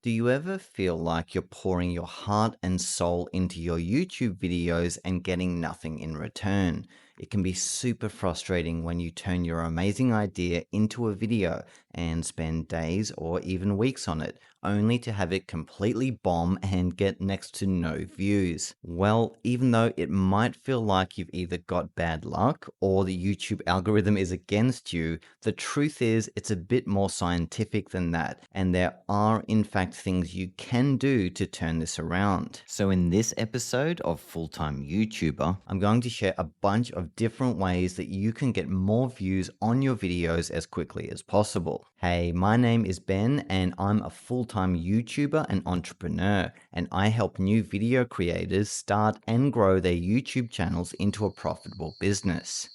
Do you ever feel like you're pouring your heart and soul into your YouTube videos and getting nothing in return? It can be super frustrating when you turn your amazing idea into a video and spend days or even weeks on it, only to have it completely bomb and get next to no views. Well, even though it might feel like you've either got bad luck or the YouTube algorithm is against you, the truth is it's a bit more scientific than that, and there are in fact things you can do to turn this around. So in this episode of Full-Time YouTuber, I'm going to share a bunch of different ways that you can get more views on your videos as quickly as possible. Hey, my name is Ben and I'm a full-time YouTuber and entrepreneur, and I help new video creators start and grow their YouTube channels into a profitable business.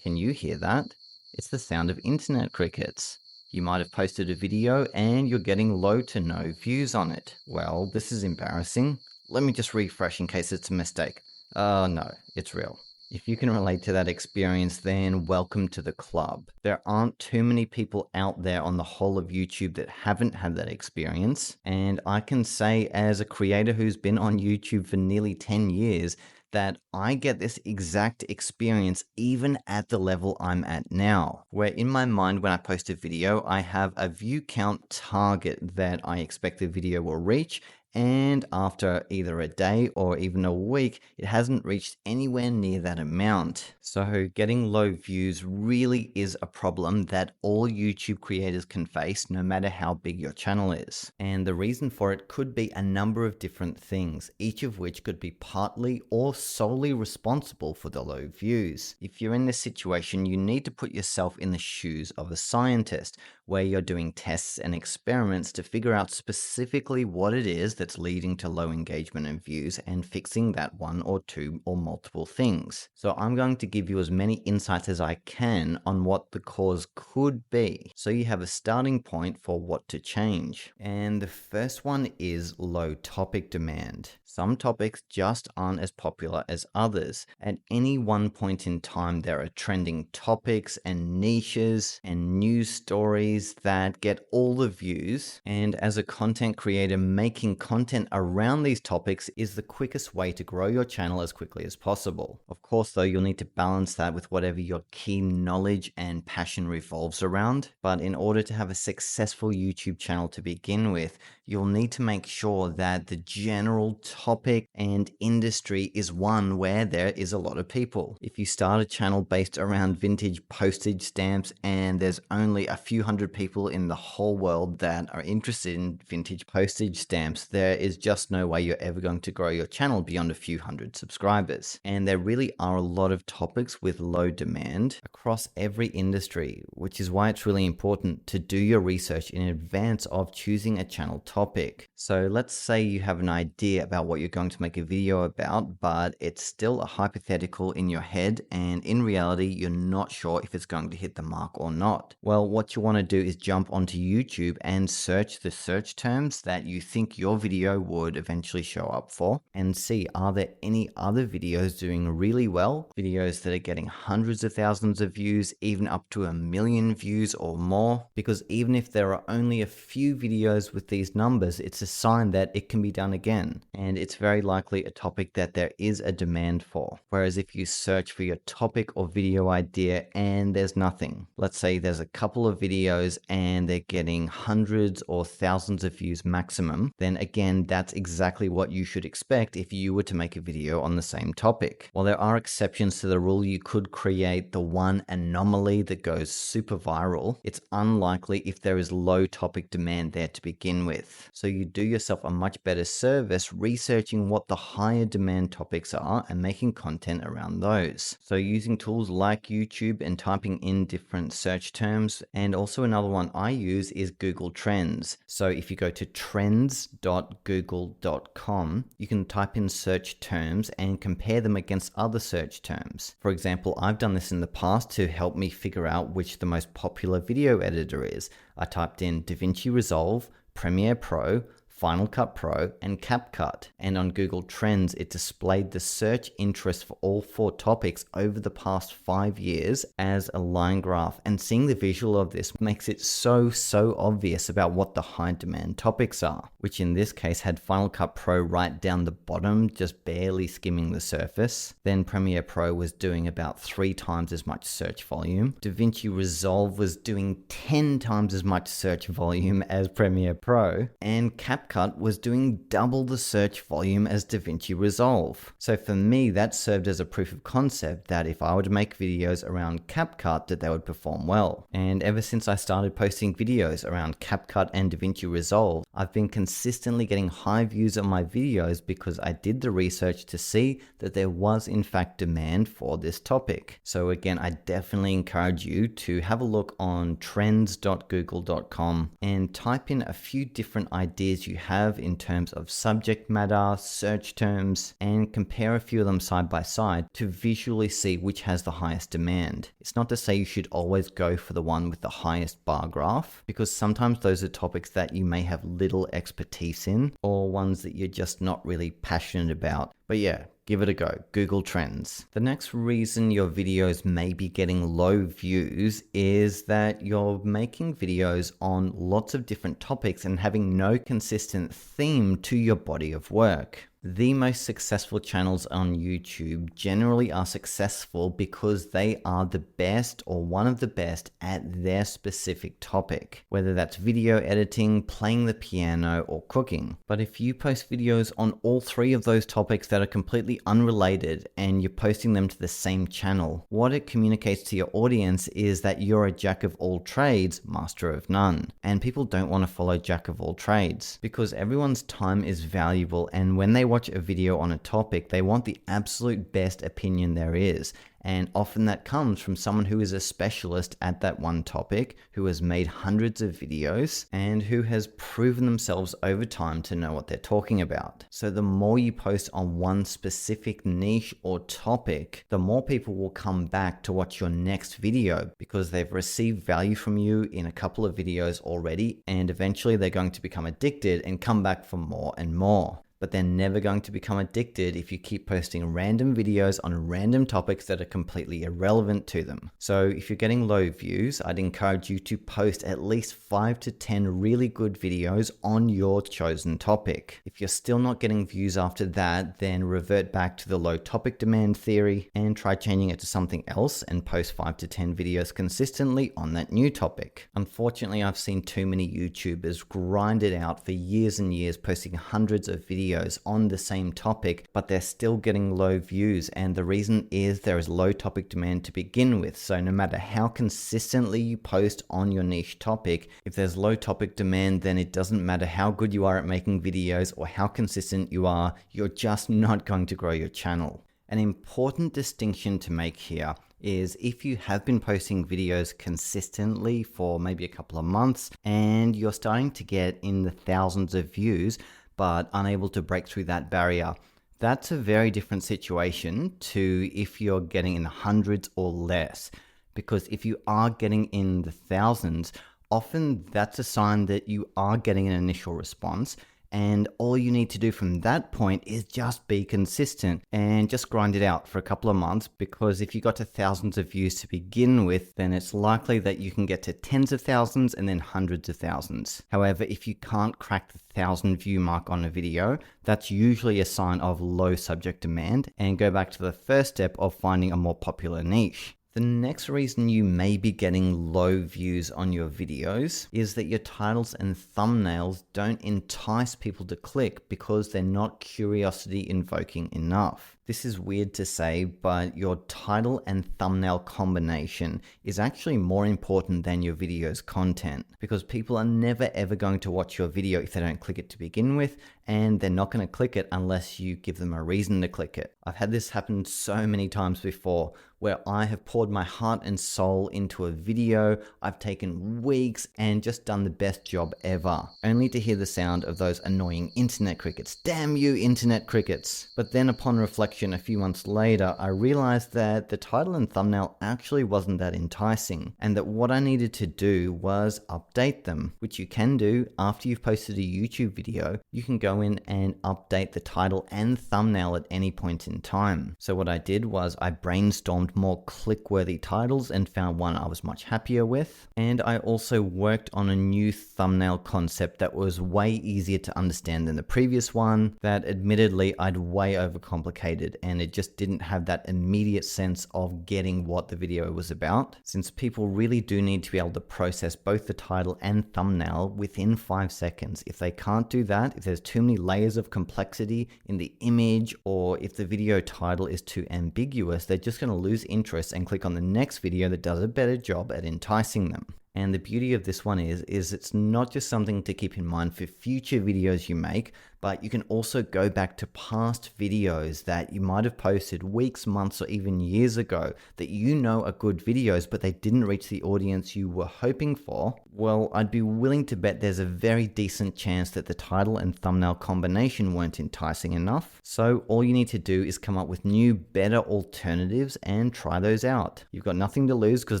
Can you hear that? It's the sound of internet crickets. You might have posted a video and you're getting low to no views on it. Well, this is embarrassing. Let me just refresh in case it's a mistake. Oh no, it's real. If you can relate to that experience, then welcome to the club. There aren't too many people out there on the whole of YouTube that haven't had that experience. And I can say, as a creator who's been on YouTube for nearly 10 years, that I get this exact experience even at the level I'm at now, where in my mind when I post a video, I have a view count target that I expect the video will reach, and after either a day or even a week, it hasn't reached anywhere near that amount. So getting low views really is a problem that all YouTube creators can face, no matter how big your channel is. And the reason for it could be a number of different things, each of which could be partly or solely responsible for the low views. If you're in this situation, you need to put yourself in the shoes of a scientist, where you're doing tests and experiments to figure out specifically what it is that's leading to low engagement and views and fixing that one or two or multiple things. So I'm going to give you as many insights as I can on what the cause could be, so you have a starting point for what to change. And the first one is low topic demand. Some topics just aren't as popular as others. At any one point in time, there are trending topics and niches and news stories that get all the views. And as a content creator, making content around these topics is the quickest way to grow your channel as quickly as possible. Of course, though, you'll need to balance that with whatever your key knowledge and passion revolves around. But in order to have a successful YouTube channel to begin with, you'll need to make sure that the general topic and industry is one where there is a lot of people. If you start a channel based around vintage postage stamps and there's only a few hundred people in the whole world that are interested in vintage postage stamps, there is just no way you're ever going to grow your channel beyond a few hundred subscribers. And there really are a lot of topics with low demand across every industry, which is why it's really important to do your research in advance of choosing a channel topic. So let's say you have an idea about what you're going to make a video about, but it's still a hypothetical in your head, and in reality, you're not sure if it's going to hit the mark or not. Well, what you want to do is jump onto YouTube and search the search terms that you think your video would eventually show up for, and see, are there any other videos doing really well? Videos that are getting hundreds of thousands of views, even up to 1 million views or more? Because even if there are only a few videos with these numbers, it's a sign that it can be done again. And it's very likely a topic that there is a demand for. Whereas if you search for your topic or video idea and there's nothing, let's say there's a couple of videos and they're getting hundreds or thousands of views maximum, then again, that's exactly what you should expect if you were to make a video on the same topic. While there are exceptions to the rule, you could create the one anomaly that goes super viral. It's unlikely if there is low topic demand there to begin with. So you do yourself a much better service researching what the higher demand topics are and making content around those. So using tools like YouTube and typing in different search terms. And also another one I use is Google Trends. So if you go to trends.google.com, you can type in search terms and compare them against other search terms. For example, I've done this in the past to help me figure out which the most popular video editor is. I typed in DaVinci Resolve, Premiere Pro, Final Cut Pro, and CapCut. And on Google Trends, it displayed the search interest for all 4 topics over the past 5 years as a line graph. And seeing the visual of this makes it so obvious about what the high demand topics are, which in this case had Final Cut Pro right down the bottom, just barely skimming the surface. Then Premiere Pro was doing about 3 times as much search volume. DaVinci Resolve was doing 10 times as much search volume as Premiere Pro, and CapCut was doing double the search volume as DaVinci Resolve. So for me, that served as a proof of concept that if I were to make videos around CapCut, that they would perform well. And ever since I started posting videos around CapCut and DaVinci Resolve, I've been consistently getting high views on my videos because I did the research to see that there was in fact demand for this topic. So again, I definitely encourage you to have a look on trends.google.com and type in a few different ideas you have in terms of subject matter, search terms, and compare a few of them side by side to visually see which has the highest demand. It's not to say you should always go for the one with the highest bar graph, because sometimes those are topics that you may have little expertise in, or ones that you're just not really passionate about. But yeah, give it a go. Google Trends. The next reason your videos may be getting low views is that you're making videos on lots of different topics and having no consistent theme to your body of work. The most successful channels on YouTube generally are successful because they are the best or one of the best at their specific topic, whether that's video editing, playing the piano, or cooking. But if you post videos on all 3 of those topics that are completely unrelated and you're posting them to the same channel, what it communicates to your audience is that you're a jack of all trades, master of none. And people don't want to follow jack of all trades because everyone's time is valuable, and when they watch a video on a topic, they want the absolute best opinion there is. And often that comes from someone who is a specialist at that one topic, who has made hundreds of videos and who has proven themselves over time to know what they're talking about. So the more you post on one specific niche or topic, the more people will come back to watch your next video because they've received value from you in a couple of videos already, and eventually they're going to become addicted and come back for more and more. But they're never going to become addicted if you keep posting random videos on random topics that are completely irrelevant to them. So if you're getting low views, I'd encourage you to post at least 5 to 10 really good videos on your chosen topic. If you're still not getting views after that, then revert back to the low topic demand theory and try changing it to something else and post 5 to 10 videos consistently on that new topic. Unfortunately, I've seen too many YouTubers grind it out for years and years, posting hundreds of videos on the same topic, but they're still getting low views, and the reason is there is low topic demand to begin with. So no matter how consistently you post on your niche topic, if there's low topic demand, then it doesn't matter how good you are at making videos or how consistent you are, you're just not going to grow your channel. An important distinction to make here is if you have been posting videos consistently for maybe a couple of months and you're starting to get in the thousands of views, but unable to break through that barrier, that's a very different situation to if you're getting in the hundreds or less. Because if you are getting in the thousands, often that's a sign that you are getting an initial response. And all you need to do from that point is just be consistent and just grind it out for a couple of months, because if you got to thousands of views to begin with, then it's likely that you can get to tens of thousands and then hundreds of thousands. However, if you can't crack the 1,000 view mark on a video, that's usually a sign of low subject demand, and go back to the first step of finding a more popular niche. The next reason you may be getting low views on your videos is that your titles and thumbnails don't entice people to click because they're not curiosity invoking enough. This is weird to say, but your title and thumbnail combination is actually more important than your video's content, because people are never ever going to watch your video if they don't click it to begin with, and they're not going to click it unless you give them a reason to click it. I've had this happen so many times before, where I have poured my heart and soul into a video. I've taken weeks and just done the best job ever, only to hear the sound of those annoying internet crickets. Damn you, internet crickets. But then upon reflection a few months later, I realized that the title and thumbnail actually wasn't that enticing, and that what I needed to do was update them, which you can do after you've posted a YouTube video. You can go in and update the title and thumbnail at any point in time. So what I did was I brainstormed more click-worthy titles and found one I was much happier with. And I also worked on a new thumbnail concept that was way easier to understand than the previous one, that admittedly I'd way overcomplicated, and it just didn't have that immediate sense of getting what the video was about, since people really do need to be able to process both the title and thumbnail within 5 seconds. If they can't do that, if there's too many layers of complexity in the image, or if the video title is too ambiguous, they're just going to lose interest and click on the next video that does a better job at enticing them. And the beauty of this one is it's not just something to keep in mind for future videos you make, but you can also go back to past videos that you might have posted weeks, months, or even years ago that you know are good videos, but they didn't reach the audience you were hoping for. Well, I'd be willing to bet there's a very decent chance that the title and thumbnail combination weren't enticing enough. So all you need to do is come up with new, better alternatives and try those out. You've got nothing to lose because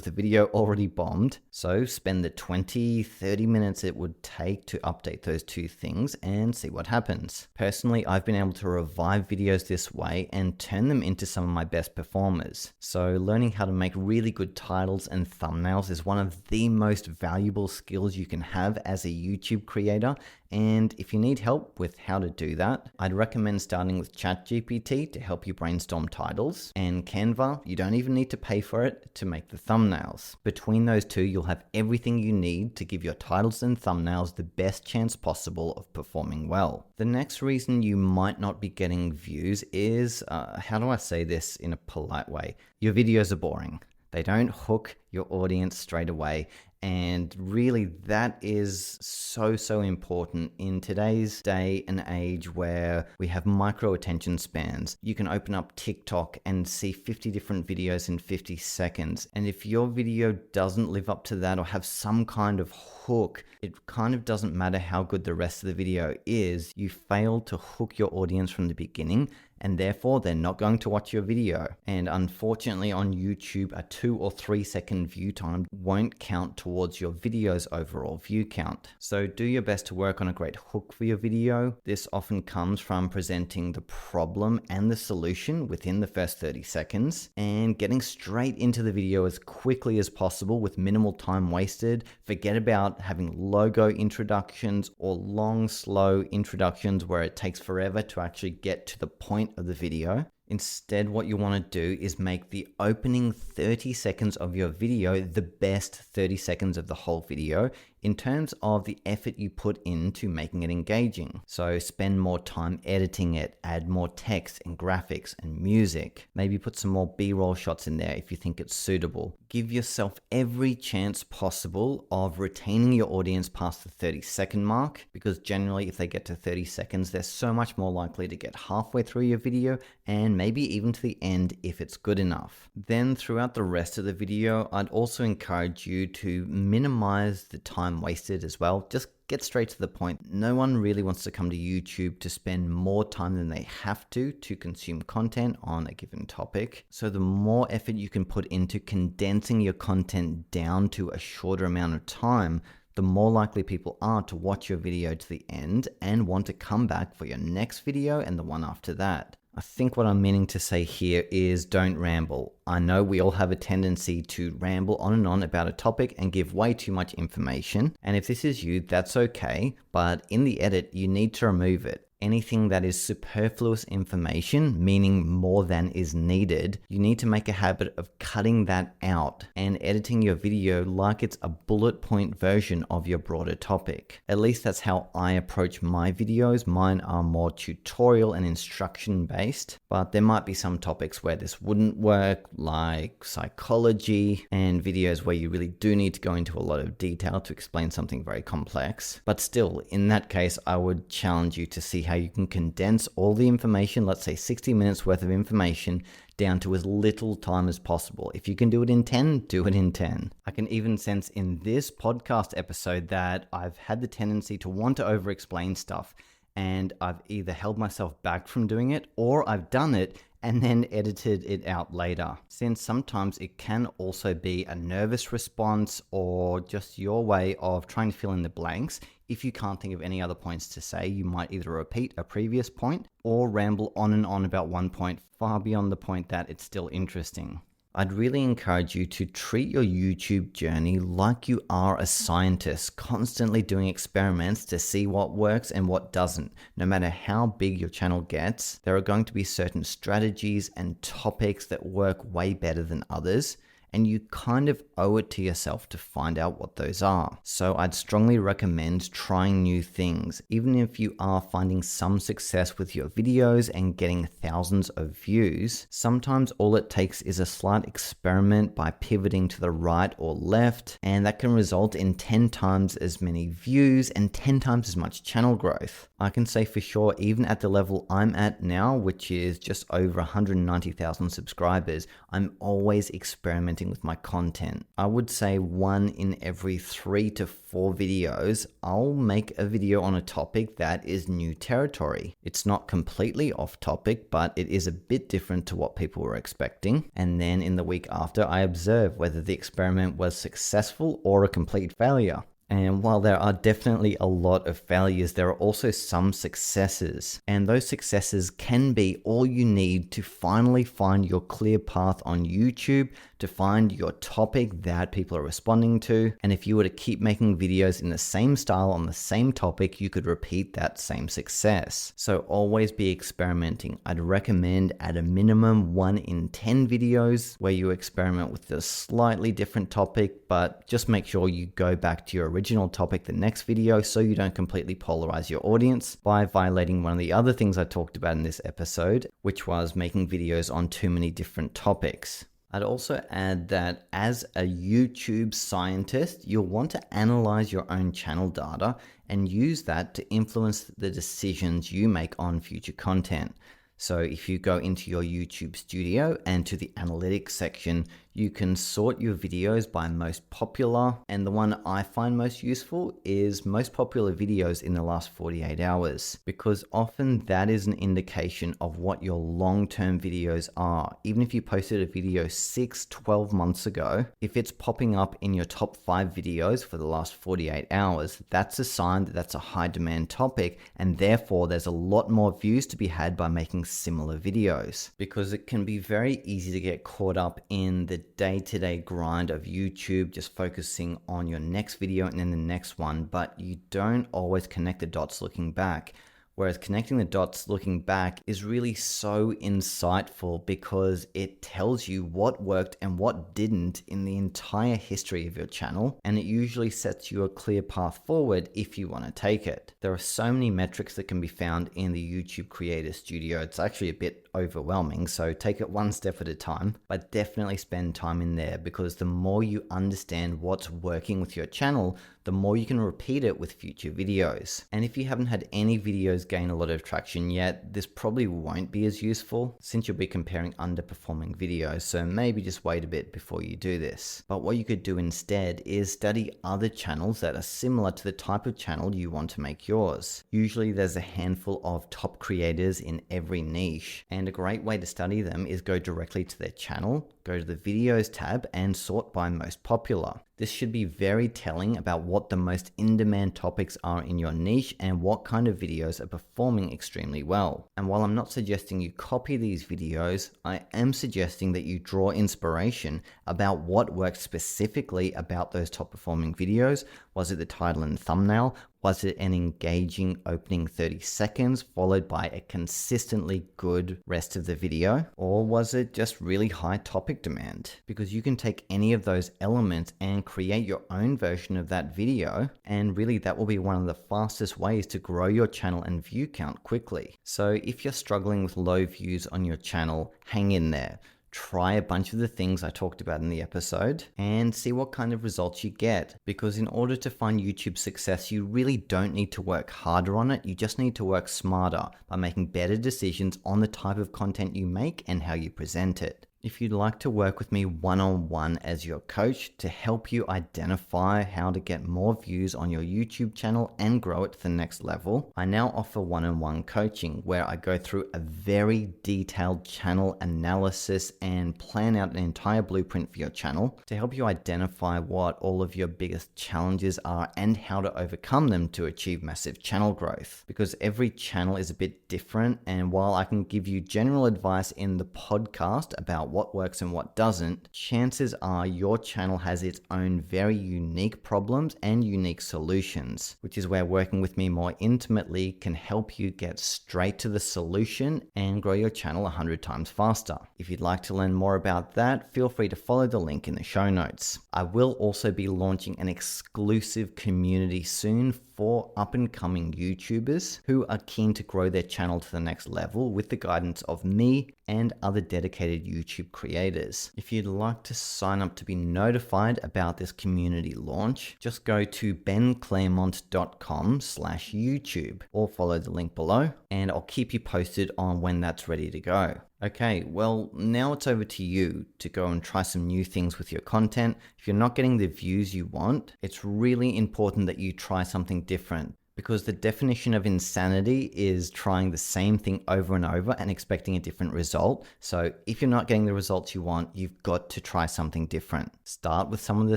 the video already bombed. So spend the 20-30 minutes it would take to update those two things and see what happens. Personally, I've been able to revive videos this way and turn them into some of my best performers. So learning how to make really good titles and thumbnails is one of the most valuable skills you can have as a YouTube creator. And if you need help with how to do that, I'd recommend starting with ChatGPT to help you brainstorm titles, and Canva. You don't even need to pay for it to make the thumbnails. Between those two, you'll have everything you need to give your titles and thumbnails the best chance possible of performing well. The next reason you might not be getting views is, how do I say this in a polite way? Your videos are boring. They don't hook your audience straight away. And really, that is so important in today's day and age where we have micro attention spans. You can open up TikTok and see 50 different videos in 50 seconds. And if your video doesn't live up to that or have some kind of hook, it kind of doesn't matter how good the rest of the video is. You failed to hook your audience from the beginning, and therefore they're not going to watch your video. And unfortunately on YouTube, a 2 or 3 second view time won't count towards your video's overall view count. So do your best to work on a great hook for your video. This often comes from presenting the problem and the solution within the first 30 seconds and getting straight into the video as quickly as possible with minimal time wasted. Forget about having logo introductions or long, slow introductions where it takes forever to actually get to the point of the video. Instead, what you want to do is make the opening 30 seconds of your video the best 30 seconds of the whole video in terms of the effort you put into making it engaging. So spend more time editing it, add more text and graphics and music. Maybe put some more B-roll shots in there if you think it's suitable. Give yourself every chance possible of retaining your audience past the 30-second mark, because generally if they get to 30 seconds, they're so much more likely to get halfway through your video and maybe even to the end if it's good enough. Then throughout the rest of the video, I'd also encourage you to minimize the time wasted as well. Just get straight to the point. No one really wants to come to YouTube to spend more time than they have to consume content on a given topic. So the more effort you can put into condensing your content down to a shorter amount of time, the more likely people are to watch your video to the end and want to come back for your next video and the one after that. I think what I'm meaning to say here is don't ramble. I know we all have a tendency to ramble on and on about a topic and give way too much information. And if this is you, that's okay. But in the edit, you need to remove it. Anything that is superfluous information, meaning more than is needed, you need to make a habit of cutting that out and editing your video like it's a bullet point version of your broader topic. At least that's how I approach my videos. Mine are more tutorial and instruction based, but there might be some topics where this wouldn't work, like psychology and videos where you really do need to go into a lot of detail to explain something very complex. But still, in that case, I would challenge you to see how how you can condense all the information, let's say 60 minutes worth of information, down to as little time as possible. If you can do it in 10, do it in 10. I can even sense in this podcast episode that I've had the tendency to want to over-explain stuff, and I've either held myself back from doing it or I've done it and then edited it out later. Since sometimes it can also be a nervous response or just your way of trying to fill in the blanks. If you can't think of any other points to say, you might either repeat a previous point or ramble on and on about one point far beyond the point that it's still interesting. I'd really encourage you to treat your YouTube journey like you are a scientist, constantly doing experiments to see what works and what doesn't. No matter how big your channel gets, there are going to be certain strategies and topics that work way better than others, and you kind of owe it to yourself to find out what those are. So I'd strongly recommend trying new things, even if you are finding some success with your videos and getting thousands of views. Sometimes all it takes is a slight experiment by pivoting to the right or left, and that can result in 10 times as many views and 10 times as much channel growth. I can say for sure, even at the level I'm at now, which is just over 190,000 subscribers, I'm always experimenting with my content. I would say 1 in every 3 to 4 videos, I'll make a video on a topic that is new territory. It's not completely off topic, but it is a bit different to what people were expecting. And then in the week after, I observe whether the experiment was successful or a complete failure. And while there are definitely a lot of failures, there are also some successes. And those successes can be all you need to finally find your clear path on YouTube, to find your topic that people are responding to. And if you were to keep making videos in the same style on the same topic, you could repeat that same success. So always be experimenting. I'd recommend at a minimum 1 in 10 videos where you experiment with a slightly different topic, but just make sure you go back to your original topic the next video so you don't completely polarize your audience by violating one of the other things I talked about in this episode, which was making videos on too many different topics. I'd also add that as a YouTube scientist, you'll want to analyze your own channel data and use that to influence the decisions you make on future content. So if you go into your YouTube studio and to the analytics section, you can sort your videos by most popular, and the one I find most useful is most popular videos in the last 48 hours, because often that is an indication of what your long-term videos are. Even if you posted a video 6-12 months ago, if it's popping up in your top 5 videos for the last 48 hours, that's a sign that that's a high demand topic, and therefore there's a lot more views to be had by making similar videos, because it can be very easy to get caught up in the day-to-day grind of YouTube, just focusing on your next video and then the next one, but you don't always connect the dots looking back. Whereas connecting the dots looking back is really so insightful because it tells you what worked and what didn't in the entire history of your channel, and it usually sets you a clear path forward if you want to take it. There are so many metrics that can be found in the YouTube Creator Studio. It's actually a bit overwhelming, so take it one step at a time, but definitely spend time in there, because the more you understand what's working with your channel, the more you can repeat it with future videos. And if you haven't had any videos gain a lot of traction yet, this probably won't be as useful since you'll be comparing underperforming videos, so maybe just wait a bit before you do this. But what you could do instead is study other channels that are similar to the type of channel you want to make yours. Usually there's a handful of top creators in every niche, and a great way to study them is go directly to their channel, go to the videos tab and sort by most popular. This should be very telling about what the most in-demand topics are in your niche and what kind of videos are performing extremely well. And while I'm not suggesting you copy these videos, I am suggesting that you draw inspiration about what worked specifically about those top performing videos. Was it the title and thumbnail? Was it an engaging opening 30 seconds followed by a consistently good rest of the video? Or was it just really high topic demand? Because you can take any of those elements and create your own version of that video, and really that will be one of the fastest ways to grow your channel and view count quickly. So if you're struggling with low views on your channel, hang in there. Try a bunch of the things I talked about in the episode and see what kind of results you get. Because in order to find YouTube success, you really don't need to work harder on it. You just need to work smarter by making better decisions on the type of content you make and how you present it. If you'd like to work with me one-on-one as your coach to help you identify how to get more views on your YouTube channel and grow it to the next level, I now offer one-on-one coaching where I go through a very detailed channel analysis and plan out an entire blueprint for your channel to help you identify what all of your biggest challenges are and how to overcome them to achieve massive channel growth. Because every channel is a bit different, and while I can give you general advice in the podcast about what works and what doesn't, chances are your channel has its own very unique problems and unique solutions, which is where working with me more intimately can help you get straight to the solution and grow your channel 100 times faster. If you'd like to learn more about that, feel free to follow the link in the show notes. I will also be launching an exclusive community soon for up-and-coming YouTubers who are keen to grow their channel to the next level with the guidance of me and other dedicated YouTube creators. If you'd like to sign up to be notified about this community launch, just go to benclaremont.com/YouTube or follow the link below, and I'll keep you posted on when that's ready to go. Okay, well, now it's over to you to go and try some new things with your content. If you're not getting the views you want, it's really important that you try something different, because the definition of insanity is trying the same thing over and over and expecting a different result. So if you're not getting the results you want, you've got to try something different. Start with some of the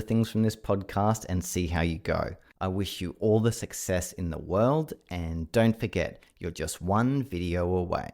things from this podcast and see how you go. I wish you all the success in the world, and don't forget, you're just one video away.